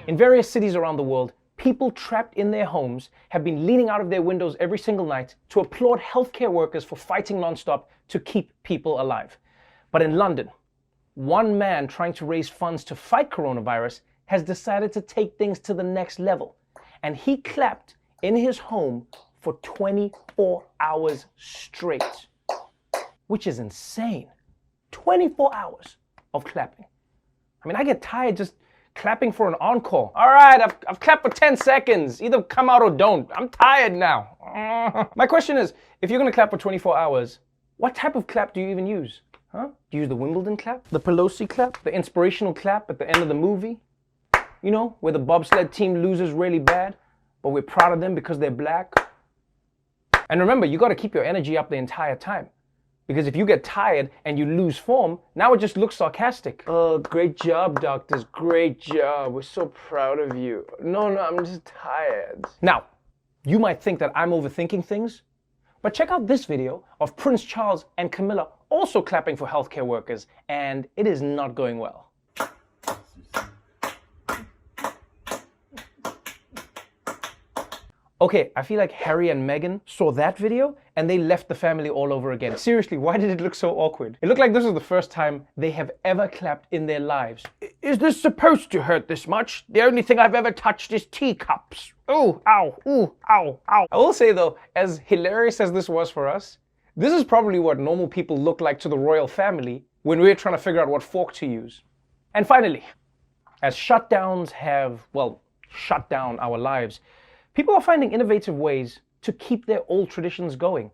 In various cities around the world, people trapped in their homes have been leaning out of their windows every single night to applaud healthcare workers for fighting nonstop to keep people alive. But in London, one man trying to raise funds to fight coronavirus has decided to take things to the next level. And he clapped in his home for 24 hours straight, which is insane. 24 hours of clapping. I mean, I get tired just clapping for an encore. All right, I've clapped for 10 seconds. Either come out or don't. I'm tired now. My question is, if you're gonna clap for 24 hours, what type of clap do you even use? Huh? Do you use the Wimbledon clap? The Pelosi clap? The inspirational clap at the end of the movie? You know, where the bobsled team loses really bad, but we're proud of them because they're black? And remember, you gotta keep your energy up the entire time. Because if you get tired and you lose form, now it just looks sarcastic. Oh, great job, doctors. Great job. We're so proud of you. No, I'm just tired. Now, you might think that I'm overthinking things, but check out this video of Prince Charles and Camilla also clapping for healthcare workers, and it is not going well. Okay, I feel like Harry and Meghan saw that video and they left the family all over again. Seriously, why did it look so awkward? It looked like this was the first time they have ever clapped in their lives. Is this supposed to hurt this much? The only thing I've ever touched is teacups. Ooh, ow, ooh, ow, ow. I will say though, as hilarious as this was for us, this is probably what normal people look like to the royal family when we're trying to figure out what fork to use. And finally, as shutdowns have, well, shut down our lives, people are finding innovative ways to keep their old traditions going,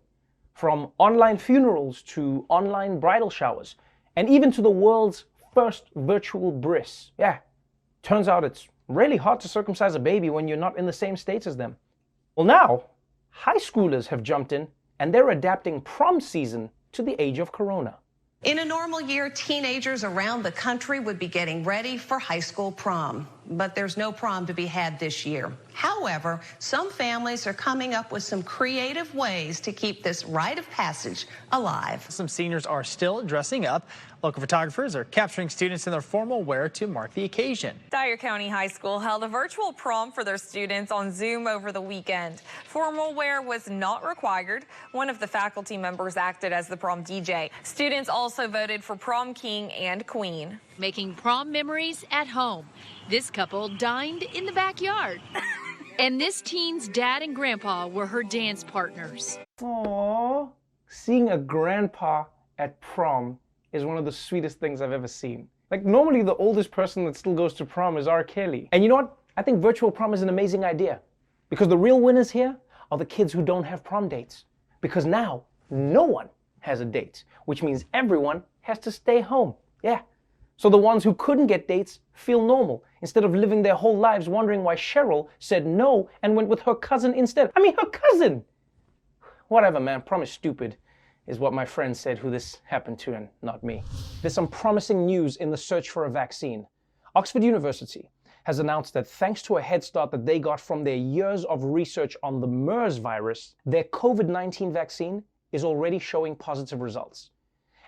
from online funerals to online bridal showers, and even to the world's first virtual bris. Yeah, turns out it's really hard to circumcise a baby when you're not in the same states as them. Well, now, high schoolers have jumped in and they're adapting prom season to the age of corona. In a normal year, teenagers around the country would be getting ready for high school prom. But there's no prom to be had this year. However, some families are coming up with some creative ways to keep this rite of passage alive. Some seniors are still dressing up. Local photographers are capturing students in their formal wear to mark the occasion. Dyer County High School held a virtual prom for their students on Zoom over the weekend. Formal wear was not required. One of the faculty members acted as the prom DJ. Students also voted for prom king and queen. Making prom memories at home. This couple dined in the backyard. And this teen's dad and grandpa were her dance partners. Aww. Seeing a grandpa at prom is one of the sweetest things I've ever seen. Like, normally the oldest person that still goes to prom is R. Kelly. And you know what? I think virtual prom is an amazing idea. Because the real winners here are the kids who don't have prom dates. Because now, no one has a date. Which means everyone has to stay home. Yeah. So the ones who couldn't get dates feel normal, instead of living their whole lives wondering why Cheryl said no and went with her cousin instead. I mean, her cousin! Whatever, man, prom is stupid, is what my friend said who this happened to, and not me. There's some promising news in the search for a vaccine. Oxford University has announced that thanks to a head start that they got from their years of research on the MERS virus, their COVID-19 vaccine is already showing positive results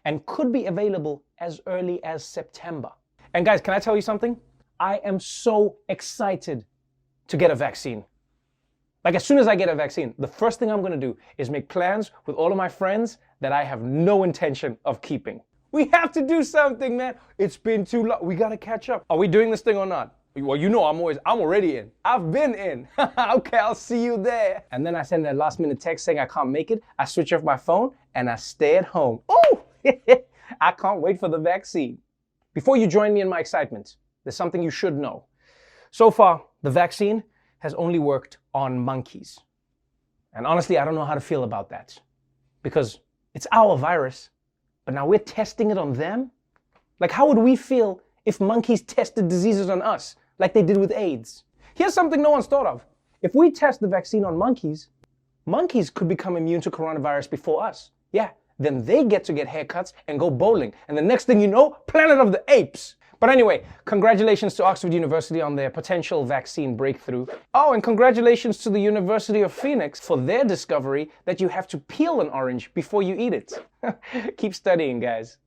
and could be available as early as September. And guys, can I tell you something? I am so excited to get a vaccine. Like, as soon as I get a vaccine, the first thing I'm gonna do is make plans with all of my friends that I have no intention of keeping. We have to do something, man. It's been too long. We gotta catch up. Are we doing this thing or not? Well, you know I'm already in. I've been in. Okay, I'll see you there. And then I send that last minute text saying I can't make it. I switch off my phone and I stay at home. Oh, I can't wait for the vaccine. Before you join me in my excitement, there's something you should know. So far, the vaccine has only worked on monkeys. And honestly, I don't know how to feel about that. Because it's our virus, but now we're testing it on them? Like, how would we feel if monkeys tested diseases on us, like they did with AIDS? Here's something no one's thought of. If we test the vaccine on monkeys, monkeys could become immune to coronavirus before us. Yeah, then they get to get haircuts and go bowling. And the next thing you know, Planet of the Apes. But anyway, congratulations to Oxford University on their potential vaccine breakthrough. Oh, and congratulations to the University of Phoenix for their discovery that you have to peel an orange before you eat it. Keep studying, guys.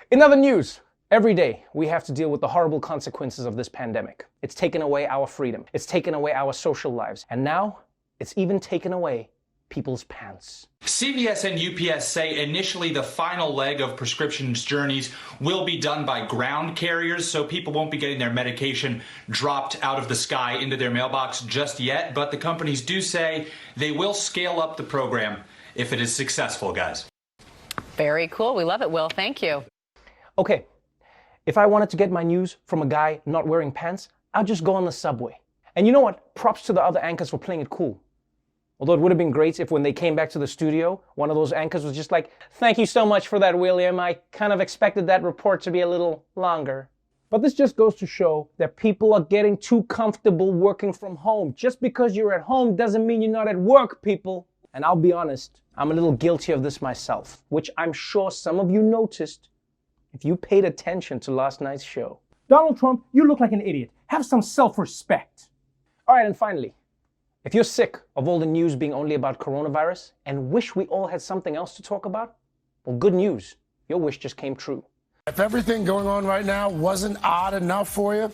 In other news, Every day, we have to deal with the horrible consequences of this pandemic. It's taken away our freedom. It's taken away our social lives. And now, it's even taken away people's pants. CVS and UPS say initially the final leg of prescriptions journeys will be done by ground carriers, so people won't be getting their medication dropped out of the sky into their mailbox just yet, but the companies do say they will scale up the program if it is successful, guys. Very cool. We love it, Will. Thank you. Okay, if I wanted to get my news from a guy not wearing pants, I'll just go on the subway. And you know what? Props to the other anchors for playing it cool. Although it would have been great if when they came back to the studio, one of those anchors was just like, "Thank you so much for that, William. I kind of expected that report to be a little longer." But this just goes to show that people are getting too comfortable working from home. Just because you're at home doesn't mean you're not at work, people. And I'll be honest, I'm a little guilty of this myself, which I'm sure some of you noticed if you paid attention to last night's show. Donald Trump, you look like an idiot. Have some self-respect. All right, and finally, if you're sick of all the news being only about coronavirus and wish we all had something else to talk about, well, good news. Your wish just came true. If everything going on right now wasn't odd enough for you,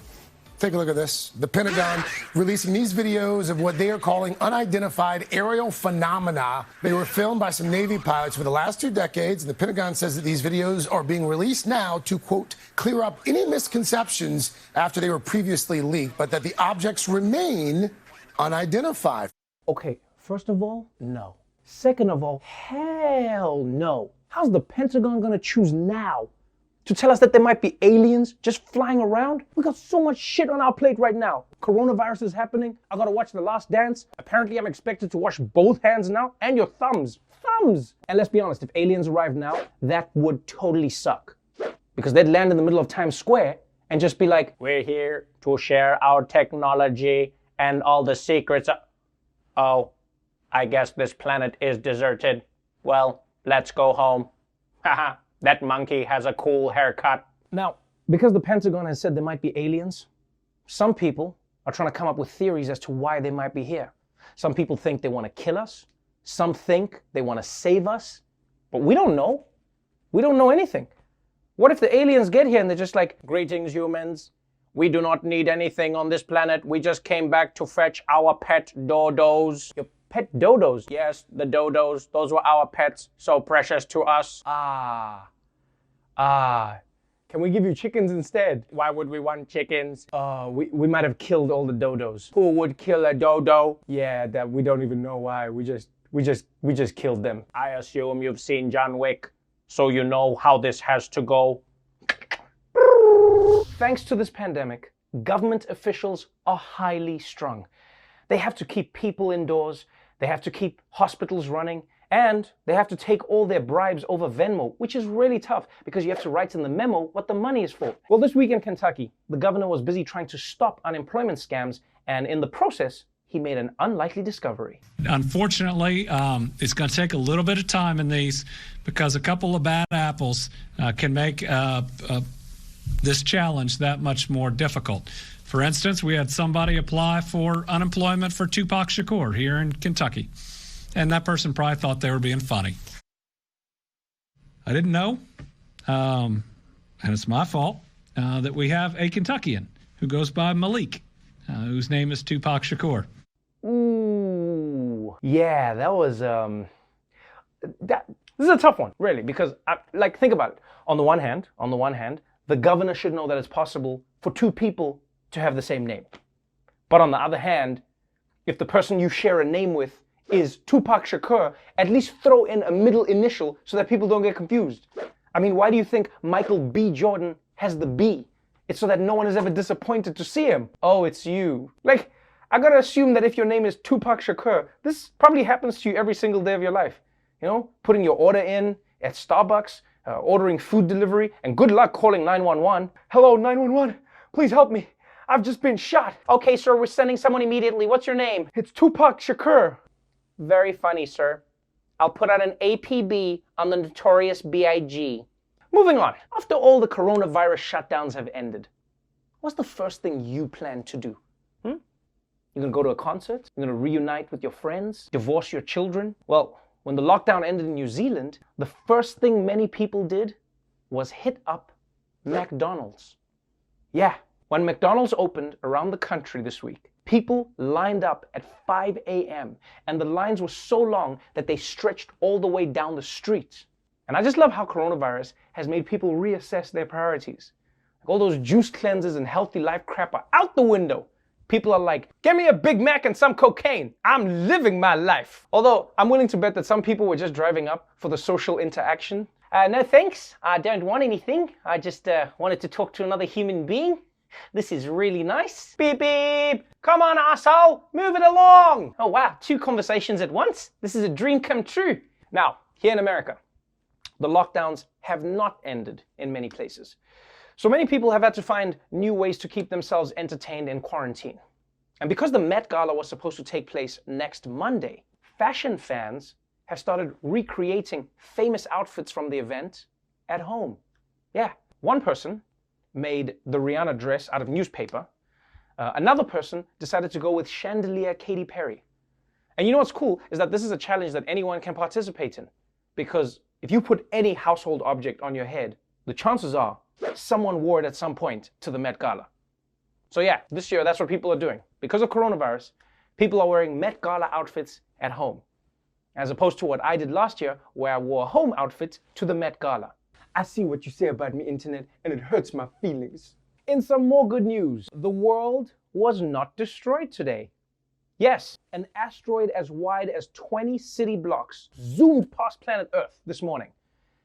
take a look at this. The Pentagon releasing these videos of what they are calling unidentified aerial phenomena. They were filmed by some Navy pilots for the last 2 decades. And the Pentagon says that these videos are being released now to, quote, clear up any misconceptions after they were previously leaked, but that the objects remain unidentified. Okay, first of all, no. Second of all, hell no. How's the Pentagon gonna choose now to tell us that there might be aliens just flying around? We got so much shit on our plate right now. Coronavirus is happening. I gotta watch The Last Dance. Apparently I'm expected to wash both hands now and your thumbs. Thumbs! And let's be honest, if aliens arrived now, that would totally suck. Because they'd land in the middle of Times Square and just be like, "We're here to share our technology and all the secrets." Oh, I guess this planet is deserted. Well, let's go home. Haha, that monkey has a cool haircut. Now, because the Pentagon has said there might be aliens, some people are trying to come up with theories as to why they might be here. Some people think they want to kill us. Some think they want to save us. But we don't know. We don't know anything. What if the aliens get here and they're just like, "Greetings, humans. We do not need anything on this planet. We just came back to fetch our pet dodos." Your pet dodos? Yes, the dodos. Those were our pets. So precious to us. Can we give you chickens instead? Why would we want chickens? We might have killed all the dodos. Who would kill a dodo? Yeah, that we don't even know why. We just killed them. I assume you've seen John Wick, so you know how this has to go. Thanks to this pandemic, government officials are highly strung. They have to keep people indoors, they have to keep hospitals running, and they have to take all their bribes over Venmo, which is really tough because you have to write in the memo what the money is for. Well, this week in Kentucky, the governor was busy trying to stop unemployment scams, and in the process, he made an unlikely discovery. Unfortunately, it's going to take a little bit of time in these because a couple of bad apples can make this challenge that much more difficult. For instance, we had somebody apply for unemployment for Tupac Shakur here in Kentucky, and that person probably thought they were being funny. I didn't know, and it's my fault, that we have a Kentuckian who goes by Malik, whose name is Tupac Shakur. Ooh, yeah, that was this is a tough one, really, because think about it. On the one hand, the governor should know that it's possible for two people to have the same name. But on the other hand, if the person you share a name with is Tupac Shakur, at least throw in a middle initial so that people don't get confused. I mean, why do you think Michael B. Jordan has the B? It's so that no one is ever disappointed to see him. Oh, it's you. Like, I gotta assume that if your name is Tupac Shakur, this probably happens to you every single day of your life. You know, putting your order in at Starbucks, ordering food delivery, and good luck calling 911. Hello, 911, please help me. I've just been shot. Okay, sir, we're sending someone immediately. What's your name? It's Tupac Shakur. Very funny, sir. I'll put out an APB on the notorious B.I.G. Moving on. After all the coronavirus shutdowns have ended, what's the first thing you plan to do? You're gonna go to a concert? You're gonna reunite with your friends? Divorce your children? Well, when the lockdown ended in New Zealand, the first thing many people did was hit up McDonald's. Yeah, when McDonald's opened around the country this week, people lined up at 5 a.m. and the lines were so long that they stretched all the way down the street. And I just love how coronavirus has made people reassess their priorities. Like all those juice cleanses and healthy life crap are out the window. People are like, give me a Big Mac and some cocaine. I'm living my life. Although I'm willing to bet that some people were just driving up for the social interaction. No thanks, I don't want anything. I just wanted to talk to another human being. This is really nice. Beep beep. Come on, asshole, move it along. Oh wow, 2 conversations at once. This is a dream come true. Now, here in America, the lockdowns have not ended in many places. So many people have had to find new ways to keep themselves entertained in quarantine. And because the Met Gala was supposed to take place next Monday, fashion fans have started recreating famous outfits from the event at home. Yeah, one person made the Rihanna dress out of newspaper. Another person decided to go with chandelier Katy Perry. And you know what's cool is that this is a challenge that anyone can participate in. Because if you put any household object on your head, the chances are someone wore it at some point to the Met Gala. So yeah, this year that's what people are doing. Because of coronavirus, people are wearing Met Gala outfits at home. As opposed to what I did last year, where I wore a home outfit to the Met Gala. I see what you say about me, internet, and it hurts my feelings. In some more good news, the world was not destroyed today. Yes, an asteroid as wide as 20 city blocks zoomed past planet Earth this morning.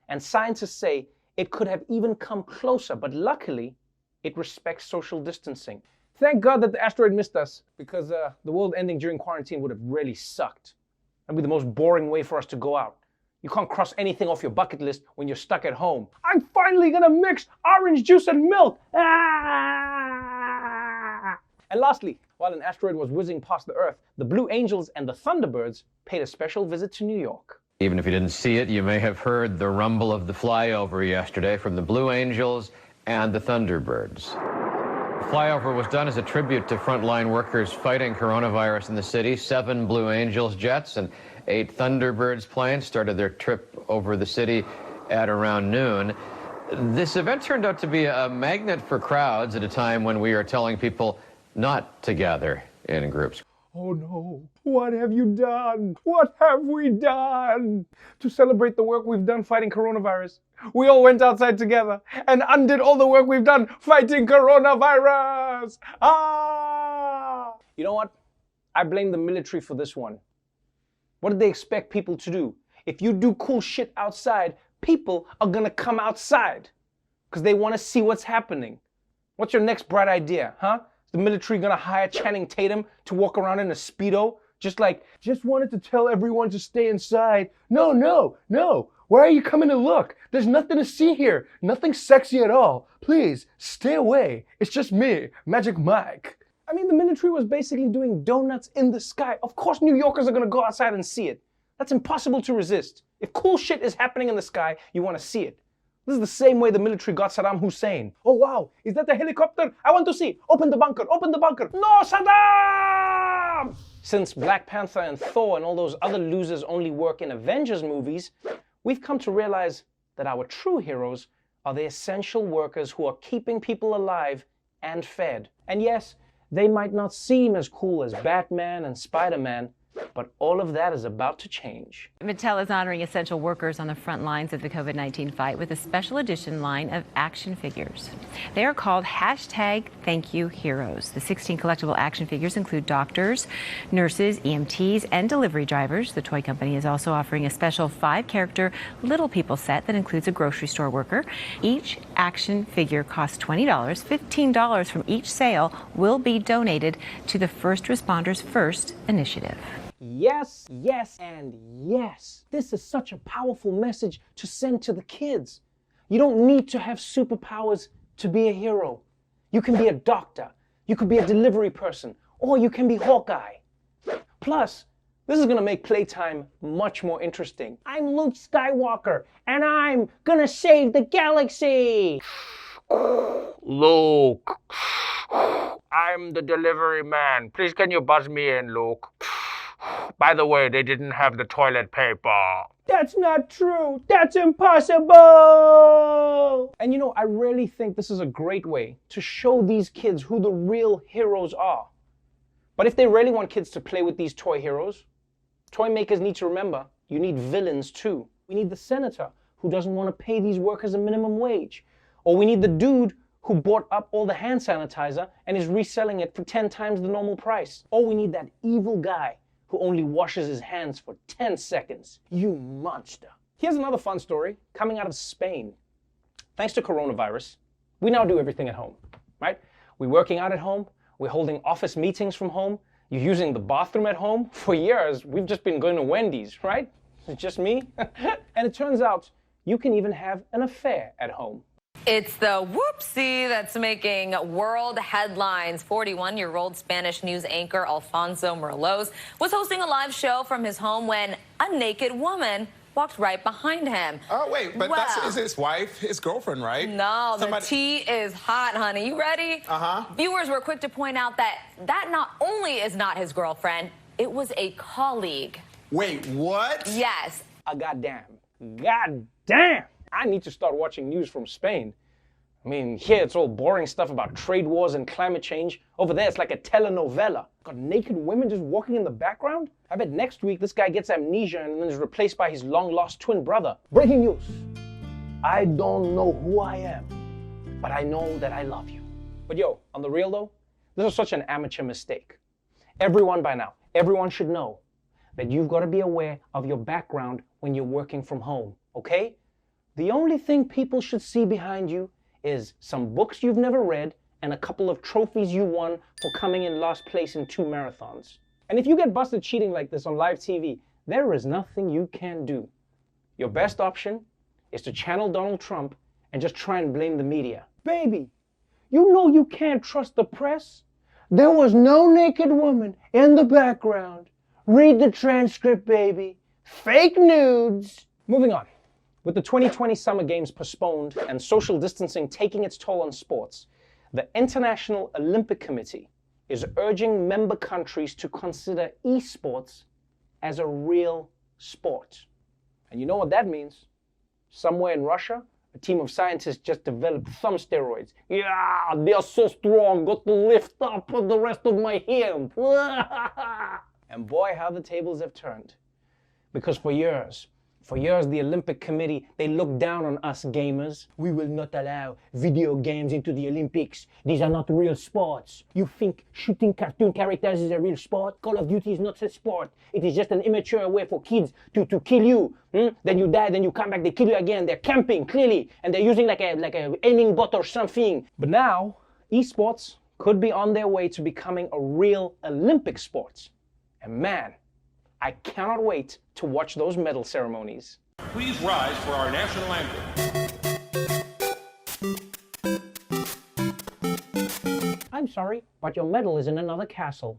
And scientists say it could have even come closer, but luckily, it respects social distancing. Thank God that the asteroid missed us, because the world ending during quarantine would have really sucked. That'd be the most boring way for us to go out. You can't cross anything off your bucket list when you're stuck at home. I'm finally gonna mix orange juice and milk! Ah! And lastly, while an asteroid was whizzing past the Earth, the Blue Angels and the Thunderbirds paid a special visit to New York. Even if you didn't see it, you may have heard the rumble of the flyover yesterday from the Blue Angels and the Thunderbirds. The flyover was done as a tribute to frontline workers fighting coronavirus in the city. 7 Blue Angels jets and 8 Thunderbirds planes started their trip over the city at around noon. This event turned out to be a magnet for crowds at a time when we are telling people not to gather in groups. Oh no, what have you done? What have we done? To celebrate the work we've done fighting coronavirus, we all went outside together and undid all the work we've done fighting coronavirus. Ah! You know what? I blame the military for this one. What did they expect people to do? If you do cool shit outside, people are gonna come outside because they want to see what's happening. What's your next bright idea, huh? Is the military gonna hire Channing Tatum to walk around in a Speedo? Just wanted to tell everyone to stay inside. No. Why are you coming to look? There's nothing to see here. Nothing sexy at all. Please, stay away. It's just me, Magic Mike. I mean, the military was basically doing donuts in the sky. Of course New Yorkers are gonna go outside and see it. That's impossible to resist. If cool shit is happening in the sky, you wanna see it. This is the same way the military got Saddam Hussein. Oh wow, is that a helicopter? I want to see. Open the bunker, open the bunker. No, Saddam! Since Black Panther and Thor and all those other losers only work in Avengers movies, we've come to realize that our true heroes are the essential workers who are keeping people alive and fed. And yes, they might not seem as cool as Batman and Spider-Man, but all of that is about to change. Mattel is honoring essential workers on the front lines of the COVID-19 fight with a special edition line of action figures. They are called #ThankYouHeroes. The 16 collectible action figures include doctors, nurses, EMTs, and delivery drivers. The toy company is also offering a special 5-character Little People set that includes a grocery store worker. Each action figure costs $20. $15 from each sale will be donated to the First Responders First initiative. Yes, yes, and yes. This is such a powerful message to send to the kids. You don't need to have superpowers to be a hero. You can be a doctor, you could be a delivery person, or you can be Hawkeye. Plus, this is gonna make playtime much more interesting. I'm Luke Skywalker, and I'm gonna save the galaxy. Luke, I'm the delivery man. Please can you buzz me in, Luke? By the way, they didn't have the toilet paper. That's not true. That's impossible. And you know, I really think this is a great way to show these kids who the real heroes are. But if they really want kids to play with these toy heroes, toy makers need to remember, you need villains too. We need the senator who doesn't want to pay these workers a minimum wage. Or we need the dude who bought up all the hand sanitizer and is reselling it for 10 times the normal price. Or we need that evil guy who only washes his hands for 10 seconds. You monster. Here's another fun story coming out of Spain. Thanks to coronavirus, we now do everything at home, right? We're working out at home. We're holding office meetings from home. You're using the bathroom at home. For years, we've just been going to Wendy's, right? It's just me. And it turns out you can even have an affair at home. It's the whoopsie that's making world headlines. 41-year-old Spanish news anchor Alfonso Merlos was hosting a live show from his home when a naked woman walked right behind him. Oh, wait, but that's his wife, his girlfriend, right? No, the tea is hot, honey. You ready? Uh-huh. Viewers were quick to point out that not only is not his girlfriend, it was a colleague. Wait, what? Yes. Goddamn. Goddamn. I need to start watching news from Spain. I mean, here it's all boring stuff about trade wars and climate change. Over there, it's like a telenovela. Got naked women just walking in the background? I bet next week this guy gets amnesia and then is replaced by his long-lost twin brother. Breaking news. I don't know who I am, but I know that I love you. But yo, on the real though, this is such an amateur mistake. Everyone by now, everyone should know that you've got to be aware of your background when you're working from home, okay? The only thing people should see behind you is some books you've never read and a couple of trophies you won for coming in last place in 2 marathons. And if you get busted cheating like this on live TV, there is nothing you can do. Your best option is to channel Donald Trump and just try and blame the media. Baby, you know you can't trust the press. There was no naked woman in the background. Read the transcript, baby. Fake nudes. Moving on. With the 2020 Summer Games postponed and social distancing taking its toll on sports, the International Olympic Committee is urging member countries to consider esports as a real sport. And you know what that means? Somewhere in Russia, a team of scientists just developed thumb steroids. Yeah, they are so strong, got to lift up the rest of my hand. And boy, how the tables have turned. Because for years, the Olympic Committee, they looked down on us gamers. We will not allow video games into the Olympics. These are not real sports. You think shooting cartoon characters is a real sport? Call of Duty is not a sport. It is just an immature way for kids to kill you. Then you die, then you come back, they kill you again. They're camping, clearly. And they're using like a aiming bot or something. But now, esports could be on their way to becoming a real Olympic sport. And man, I cannot wait to watch those medal ceremonies. Please rise for our national anthem. I'm sorry, but your medal is in another castle.